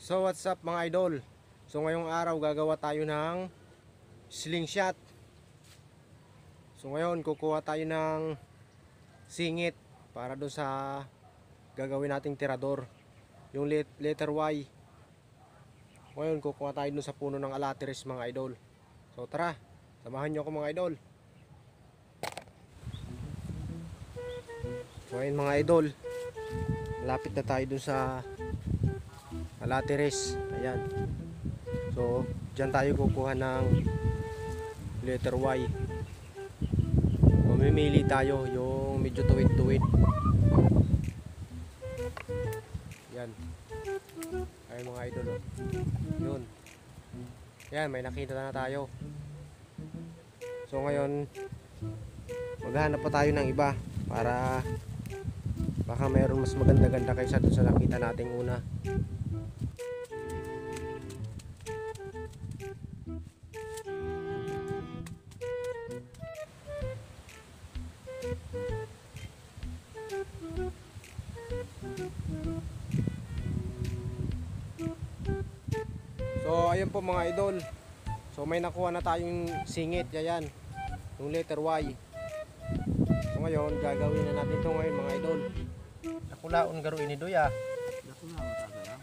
So what's up mga idol? So ngayong araw gagawa tayo ng slingshot. So ngayon kukuha tayo ng singit para doon sa gagawin nating tirador, yung letter Y. Ngayon kukuha tayo doon sa puno ng alateres mga idol. So tara, samahan nyo ako mga idol. So ngayon mga idol, lapit na tayo doon sa alateres. Ayan. So dyan tayo kukuha ng letter Y. Mamimili tayo yung medyo tuwid-tuwid. Yan. Ayan mga idol, oh. Yun. Yan, may nakita na tayo. So ngayon maghahanap pa tayo ng iba para baka mayroon mas maganda-ganda kaysa dun sa nakita nating una. So ayun po mga idol. So may nakuha na tayong singit, yan, yung letter Y. So ngayon gagawin na natin ito ngayon mga idol. Nakulaon garo ini doya. Nakulaon talaga.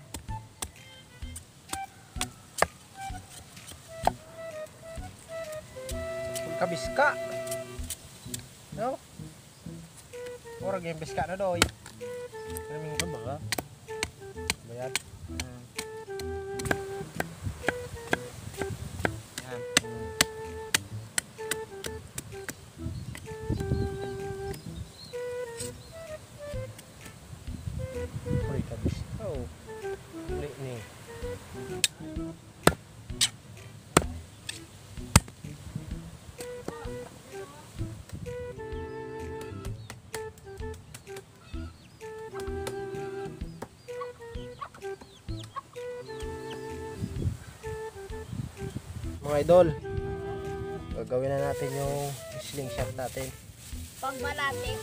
Kabiska. No? Ora game biska na doy. Naming ba ba? Bayad. Mga idol, gagawin na natin yung slingshot natin. Pagbalatik.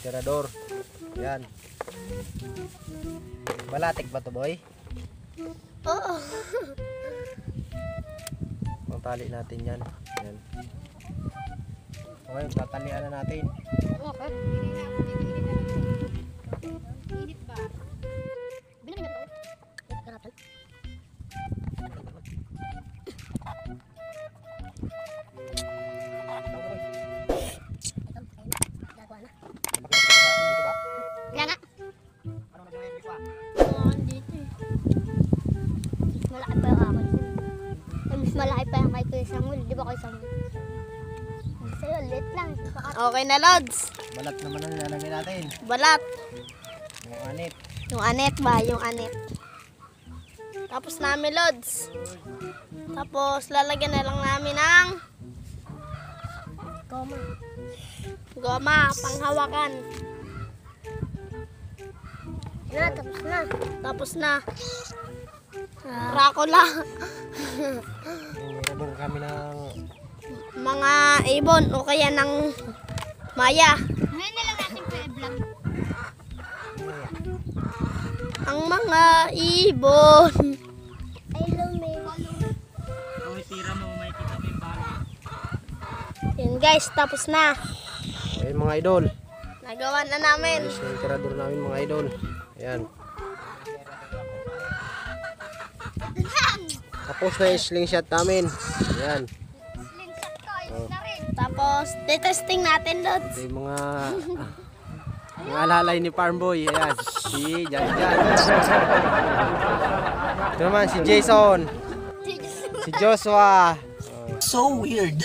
Tirador. Yan. Balatik ba to boy? Oo. Ang tali natin yan. Yan. Okay, tatalian na natin. Okay. Init ba? Binigyan ko. Karatan. Kaya nga. Dito eh. Malaki pa yung akin. Mas malaki pa yung kay Kuya Samuel. Di ba Kuya Samuel? Sa'yo, lit lang. Okay na, Lods. Balat naman ang nilalagay natin. Balat. Yung anit. Yung anet ba? Yung anet. Tapos namin, Lods. Tapos lalagyan na lang namin ng Goma. goma, panghawakan. Na, tapos na. Tapos na. Rakula. Meron kami ng Mga ibon o kaya ng maya. Ngayon na lang natin pa i-vlog. Ang mga ibon. Ay, lumi. Kung itira mo, may kita mo yung balo. Yan guys, tapos na. ayun mga idol. Nagawa na namin. Ayos na yung tirador namin mga idol. Ayan. Tapos na yung slingshot namin. Ayan. Slingshot ko, ayos na rin. Tapos, testing natin, Lods. Ito yung mga alalay ni Farm Boy. Ayan. Si Jan. Ito naman si Jason. Si Joshua. So weird.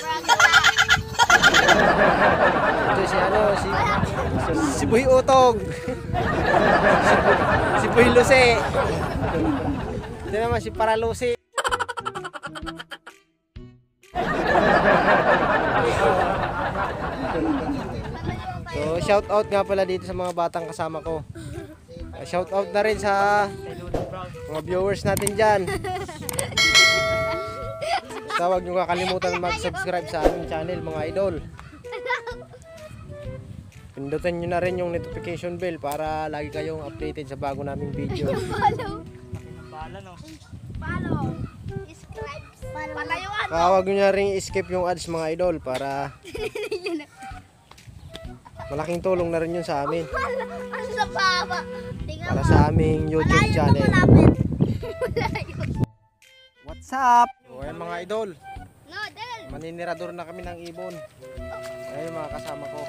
Ito si ano, si Boy Utog. si Boy Luce. Ito naman si Paralusi. So, shout out nga pala dito sa mga batang kasama ko. Shout out na rin sa Kay Dudong Brown. mga viewers natin dyan. Basta huwag nyo kakalimutan mag-subscribe sa aming channel mga idol. Pindutin nyo na rin yung notification bell para lagi kayong updated sa bago naming video. Follow. Bala no. Follow. Subscribe. Palayuan. Kaya huwag nyo na rin skip yung ads mga idol para malaking tulong na rin yun sa amin. Ano sa baba? Tingnan Para mo. sa aming YouTube Malayo na channel. malapit. Malayo. What's up? So, ayan mga idol. No, Del. Maninirador na kami ng ibon. Ayan yung mga kasama ko.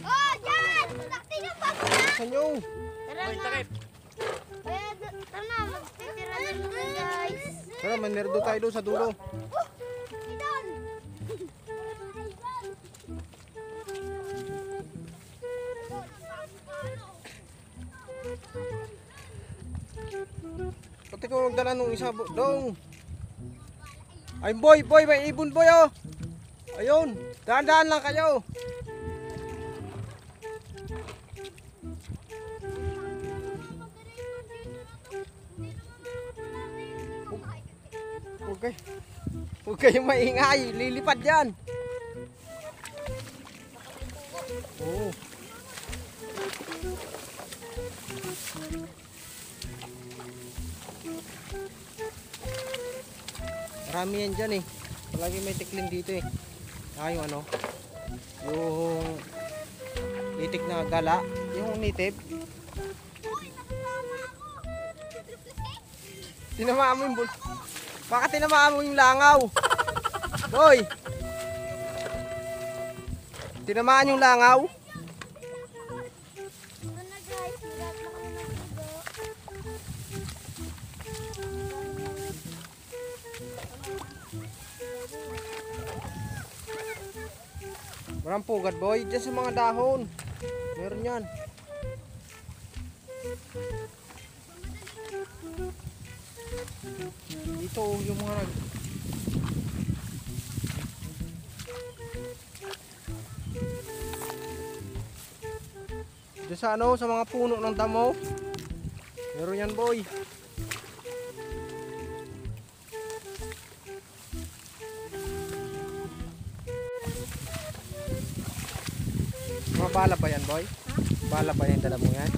Oh, dyan! Sakti na pa po na! Saan nyo? Tara Hoy, na. takip. Kaya, tara na. Magtitira na naman, guys. Tara, manirado tayo doon sa dulo. Idol! Pati ko nagdala nung isa dong. Ay boy, may ibon boy oh. Ayun, daan-daan lang kayo. Okay. Huwag kayong maingay, lilipad yan. Oo. Marami yan dyan eh. Palagi may tiklin dito eh. Yung ano, yung itik na gala, yung native. Tinamaan mo yung Bakit tinamaan mo yung langaw? Boy! Tinamaan yung langaw? Ito na, guys. Hirap na kami ng bigo. Walang pugad boy, dyan sa mga dahon. Meron yan. Dito yung mga dyan sa ano, sa mga puno ng damo. Meron yan boy. Mga bala ba yan boy? Bala ba yan dala mo yan?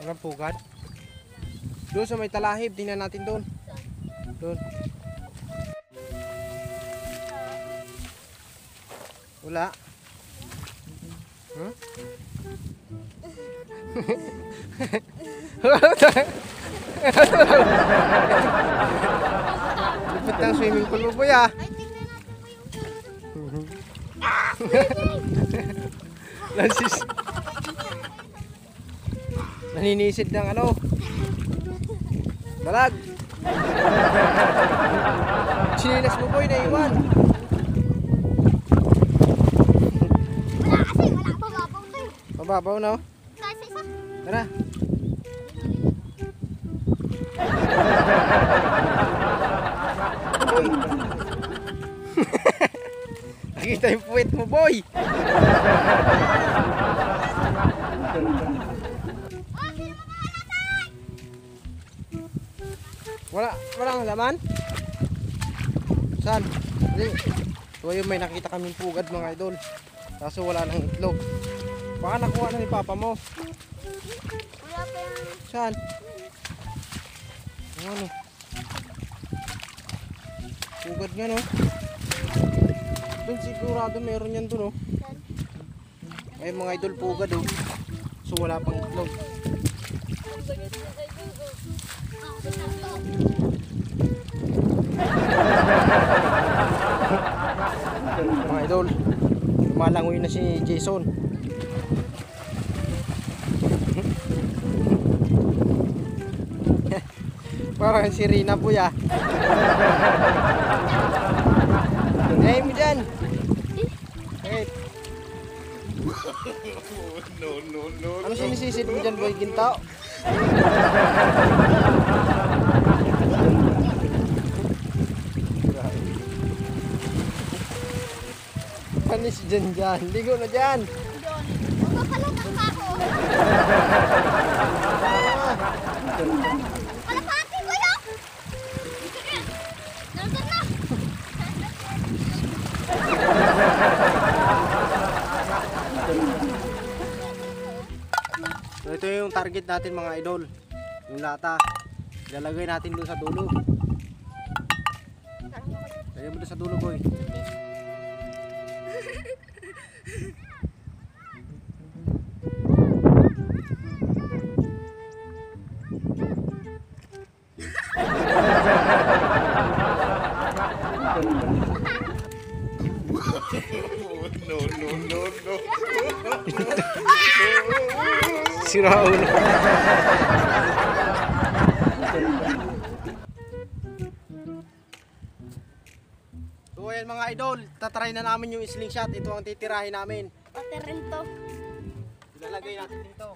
Walang pugad. Doon sa may talahib, tingnan natin doon. Doon. Wala. Huh? Lupit ng swimming pool mo boy ah. Ay, tingnan natin mo yung Lansis. Naninisid ng ano. Dalag. Sinilas mo boy, naiwan. wala kasi, wala pa babaw to eh. Mababaw no? Kasi isa. Tara. Boy. Nakita yung puwet mo boy. Walang laman? Saan? Hindi. So yun, may nakita kaming pugad mga idol. Kaso wala nang itlog. Baka nakuha na ni papa mo. Wala pa yan. Saan? Ano? Pugad nga no. Doon sigurado meron yan doon oh. Ay mga idol pugad oh. So wala pang itlog. Mga idol, lumalangoy na si Jason. Parang si Rina po ya. Hey mo dyan. Hey. Ano sinisisid mo dyan, boy Ginto? Panis dyan dyan. Ligo na dyan. Magpapalutang pa ako. Kalapati ko yun! Nandun na! So ito yung target natin mga idol. Yung lata. Ilalagay natin doon sa dulo. Lagay mo doon sa dulo, boy. Sira ulo. So ayan mga idol, tatry na namin yung slingshot. Ito ang titirahin namin. Pati rin to. Ilalagay natin dito.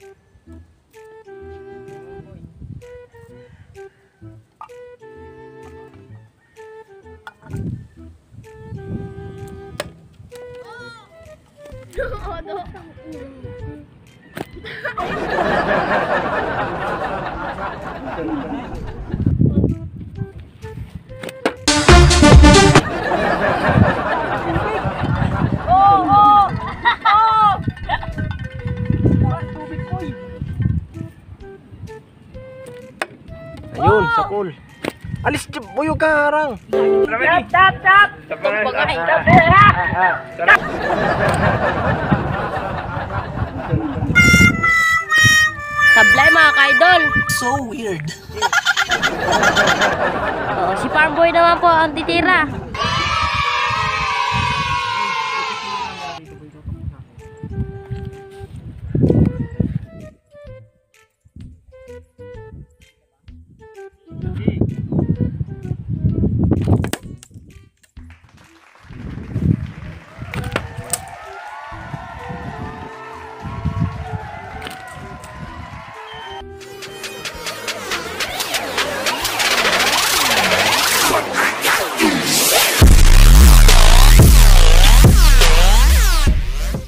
Ayun, sa pool. Alis, buyo ka harang. Sablay mga ka-idol. So weird. Si Farm Boy naman po ang titira.